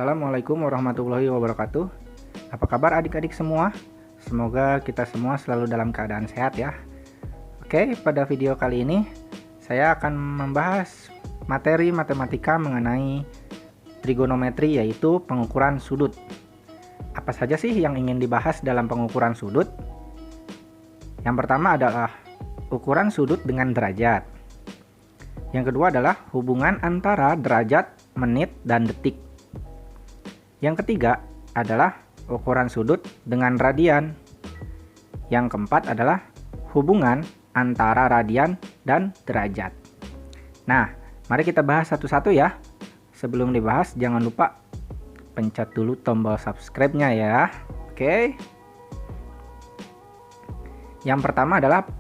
Assalamualaikum warahmatullahi wabarakatuh. Apa kabar adik-adik semua? Semoga kita semua selalu dalam keadaan sehat ya. Oke, pada video kali ini saya akan membahas materi matematika mengenai trigonometri, yaitu pengukuran sudut. Apa saja sih yang ingin dibahas dalam pengukuran sudut? Yang pertama adalah ukuran sudut dengan derajat. Yang kedua adalah hubungan antara derajat, menit, dan detik. Yang ketiga adalah ukuran sudut dengan radian. Yang keempat adalah hubungan antara radian dan derajat. Nah, mari kita bahas satu-satu ya. Sebelum dibahas, jangan lupa pencet dulu tombol subscribe-nya ya. Oke. Yang pertama adalah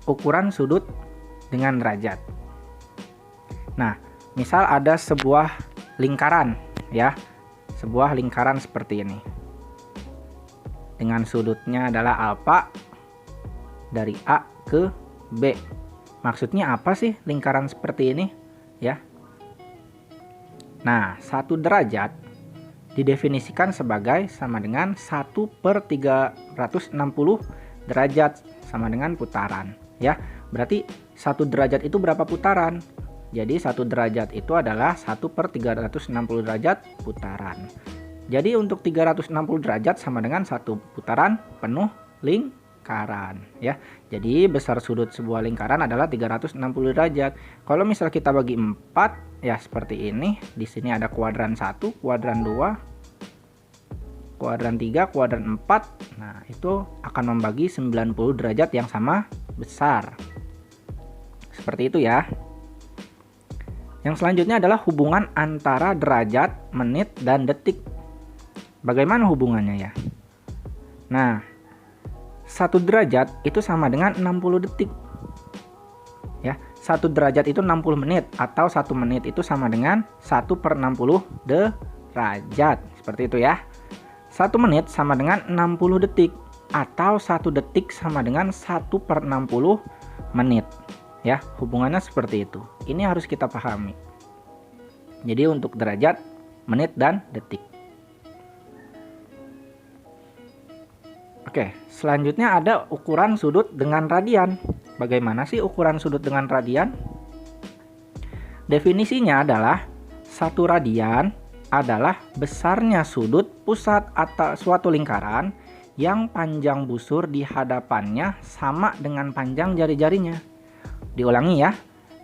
ukuran sudut dengan derajat. Nah, misal ada sebuah lingkaran ya. Sebuah lingkaran seperti ini. Dengan sudutnya adalah alfa dari A ke B. Maksudnya apa sih lingkaran seperti ini? Ya. Nah, 1 derajat didefinisikan sebagai sama dengan 1/360 derajat sama dengan putaran. Ya, berarti 1 derajat itu berapa putaran? Jadi 1 derajat itu adalah 1/360 derajat putaran. Jadi untuk 360 derajat sama dengan 1 putaran penuh lingkaran ya. Jadi besar sudut sebuah lingkaran adalah 360 derajat. Kalau misal kita bagi 4 ya seperti ini. Di sini ada kuadran 1, kuadran 2, kuadran 3, kuadran 4. Nah, itu akan membagi 90 derajat yang sama besar. Seperti itu ya. Yang selanjutnya adalah hubungan antara derajat, menit, dan detik. Bagaimana hubungannya ya? Nah, 1 derajat itu sama dengan 60 detik. Ya, 1 derajat itu 60 menit atau 1 menit itu sama dengan 1/60 derajat. Seperti itu ya. 1 menit sama dengan 60 detik atau 1 detik sama dengan 1/60 menit. Ya, hubungannya seperti itu. Ini harus kita pahami. Jadi untuk derajat, menit, dan detik. Oke, selanjutnya ada ukuran sudut dengan radian. Bagaimana sih ukuran sudut dengan radian? Definisinya adalah 1 radian adalah besarnya sudut pusat atau suatu lingkaran yang panjang busur di hadapannya sama dengan panjang jari-jarinya. Diulangi ya,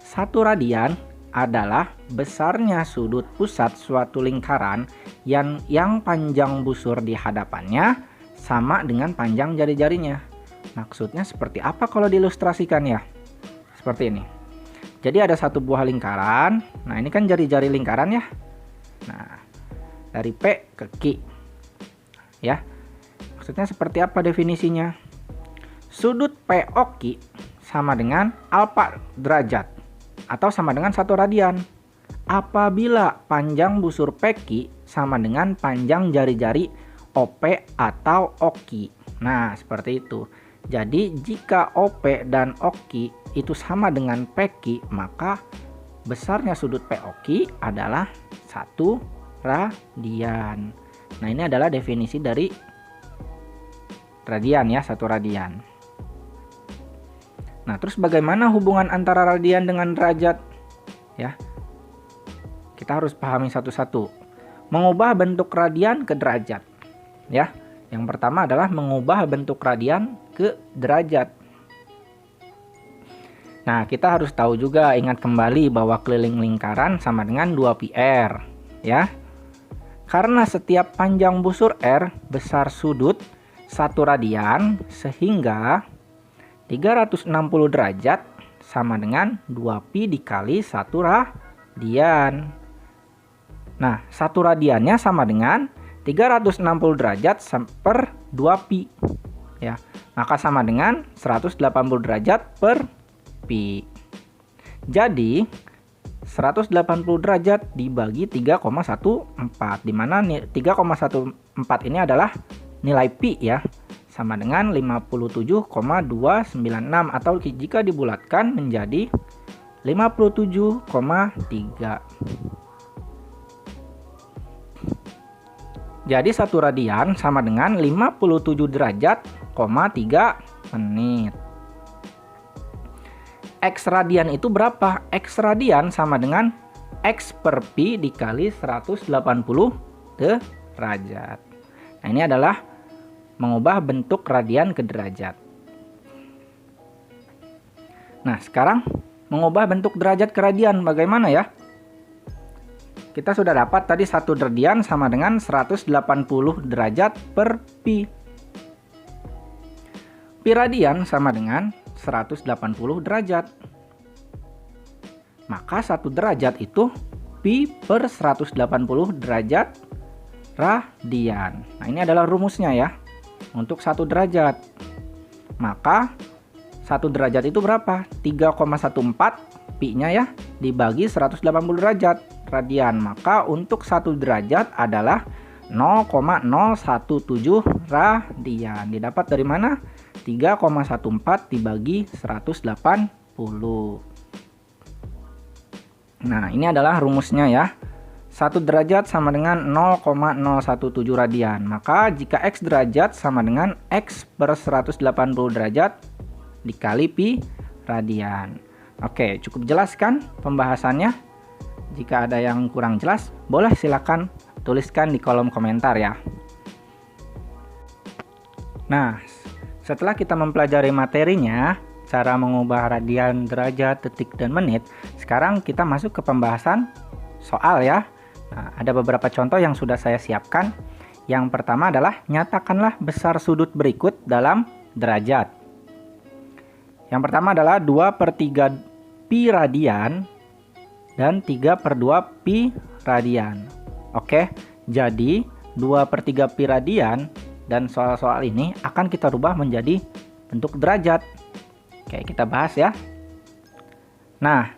1 radian adalah besarnya sudut pusat suatu lingkaran yang panjang busur di hadapannya sama dengan panjang jari-jarinya. Maksudnya seperti apa kalau diilustrasikan ya? Seperti ini. Jadi ada 1 buah lingkaran. Nah, ini kan jari-jari lingkaran ya. Nah, dari P ke Q. Ya. Maksudnya seperti apa definisinya? Sudut POQ sama dengan alfa derajat atau sama dengan 1 radian apabila panjang busur PQ sama dengan panjang jari-jari OP atau OQ. Nah, seperti itu. Jadi jika OP dan OQ itu sama dengan PQ, maka besarnya sudut POQ adalah 1 radian. Nah, ini adalah definisi dari radian ya, 1 radian. Nah, terus bagaimana hubungan antara radian dengan derajat? Ya, kita harus pahami satu-satu. Mengubah bentuk radian ke derajat. Ya, yang pertama adalah mengubah bentuk radian ke derajat. Nah, kita harus tahu juga, ingat kembali bahwa keliling lingkaran sama dengan 2πr. Ya, karena setiap panjang busur R besar sudut 1 radian, sehingga 360 derajat sama dengan 2π dikali 1 radian. Nah, 1 radiannya sama dengan 360 derajat per 2π. Ya, maka sama dengan 180 derajat per π. Jadi, 180 derajat dibagi 3,14, di mana 3,14 ini adalah nilai π ya. Sama dengan 57,296 atau jika dibulatkan menjadi 57,3. Jadi 1 radian sama dengan 57 derajat, 3 menit. X radian itu berapa? X radian sama dengan X per Pi dikali 180 derajat. Nah, ini adalah mengubah bentuk radian ke derajat. Nah, sekarang mengubah bentuk derajat ke radian bagaimana ya? Kita sudah dapat tadi 1 radian sama dengan 180 derajat per Pi. Pi radian sama dengan 180 derajat. Maka 1 derajat itu Pi per 180 derajat radian. Nah, ini adalah rumusnya ya. Untuk 1 derajat. Maka 1 derajat itu berapa? 3,14 Pi-nya ya dibagi 180 derajat radian. Maka untuk 1 derajat adalah 0,017 radian. Didapat dari mana? 3,14 dibagi 180. Nah, ini adalah rumusnya ya. 1 derajat sama dengan 0,017 radian. Maka jika X derajat sama dengan X per 180 derajat dikali Pi radian. Oke, cukup jelas kan pembahasannya? Jika ada yang kurang jelas, boleh silakan tuliskan di kolom komentar ya. Nah, setelah kita mempelajari materinya, cara mengubah radian, derajat, detik, dan menit, sekarang kita masuk ke pembahasan soal ya. Nah, ada beberapa contoh yang sudah saya siapkan. Yang pertama adalah nyatakanlah besar sudut berikut dalam derajat. Yang pertama adalah 2/3 Pi radian dan 3/2 Pi radian. Oke, jadi 2/3 Pi radian dan soal-soal ini akan kita rubah menjadi bentuk derajat. Oke, kita bahas ya. Nah,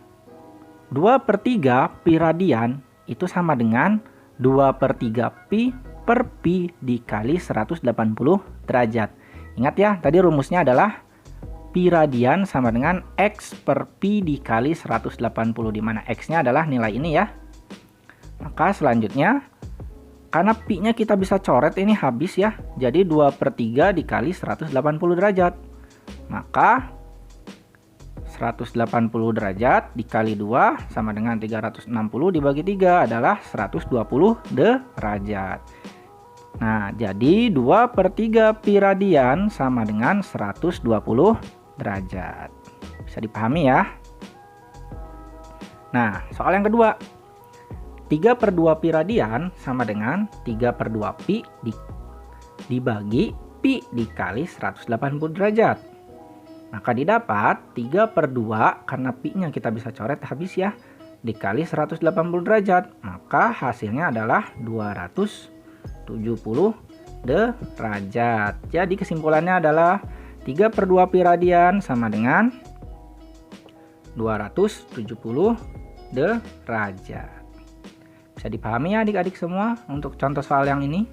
2/3 Pi radian itu sama dengan 2/3 Pi per Pi dikali 180 derajat. Ingat ya, tadi rumusnya adalah Pi radian sama dengan X per Pi dikali 180, di mana X-nya adalah nilai ini ya. Maka selanjutnya, karena Pi-nya kita bisa coret ini habis ya, jadi 2/3 dikali 180 derajat. Maka 180 derajat dikali 2 sama dengan 360 dibagi 3 adalah 120 derajat. Nah, jadi 2/3 Pi radian sama dengan 120 derajat. Bisa dipahami ya? Nah, soal yang kedua. 3/2 Pi radian sama dengan 3/2 Pi dibagi Pi dikali 180 derajat. Maka didapat 3/2 karena Pi-nya kita bisa coret habis ya, dikali 180 derajat. Maka hasilnya adalah 270 derajat. Jadi kesimpulannya adalah 3/2 Pi radian sama dengan 270 derajat. Bisa dipahami ya adik-adik semua untuk contoh soal yang ini?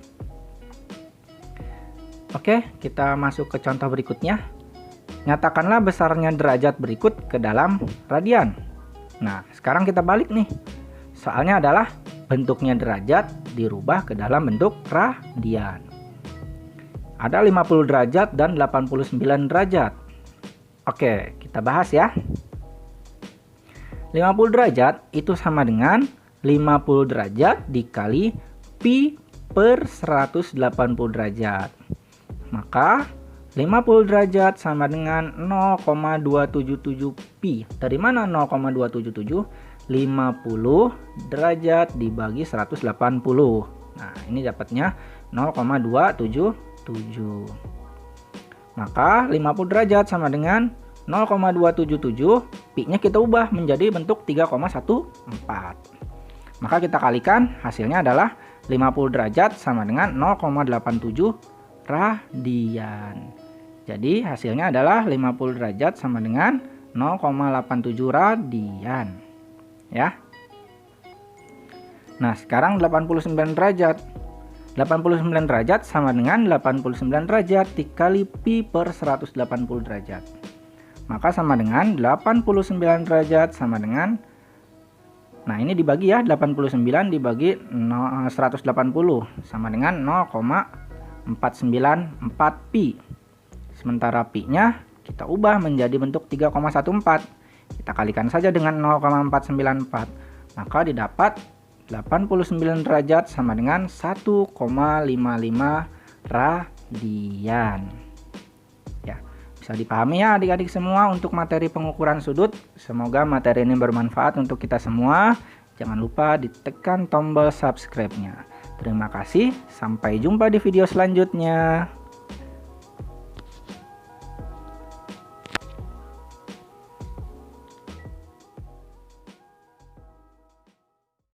Oke, kita masuk ke contoh berikutnya. Nyatakanlah besarnya derajat berikut ke dalam radian. Nah, sekarang kita balik nih. Soalnya adalah bentuknya derajat dirubah ke dalam bentuk radian. Ada 50 derajat dan 89 derajat. Oke, kita bahas ya. 50 derajat itu sama dengan 50 derajat dikali Pi per 180 derajat. Maka 50 derajat sama dengan 0,277 Pi. Dari mana 0,277? 50 derajat dibagi 180. Nah, ini dapatnya 0,277. Maka 50 derajat sama dengan 0,277. Pi-nya kita ubah menjadi bentuk 3,14. Maka kita kalikan, hasilnya adalah 50 derajat sama dengan 0,87 radian. Jadi hasilnya adalah 50 derajat sama dengan 0,87 radian. Ya. Nah, sekarang 89 derajat. 89 derajat sama dengan 89 derajat dikali Pi per 180 derajat. Maka sama dengan 89 derajat sama dengan Nah, ini dibagi ya, 89 dibagi 180 sama dengan 0,494 pi. Sementara pi-nya kita ubah menjadi bentuk 3,14. Kita kalikan saja dengan 0,494. Maka didapat 89 derajat sama dengan 1,55 radian. Ya, bisa dipahami ya adik-adik semua untuk materi pengukuran sudut. Semoga materi ini bermanfaat untuk kita semua. Jangan lupa ditekan tombol subscribe-nya. Terima kasih, sampai jumpa di video selanjutnya.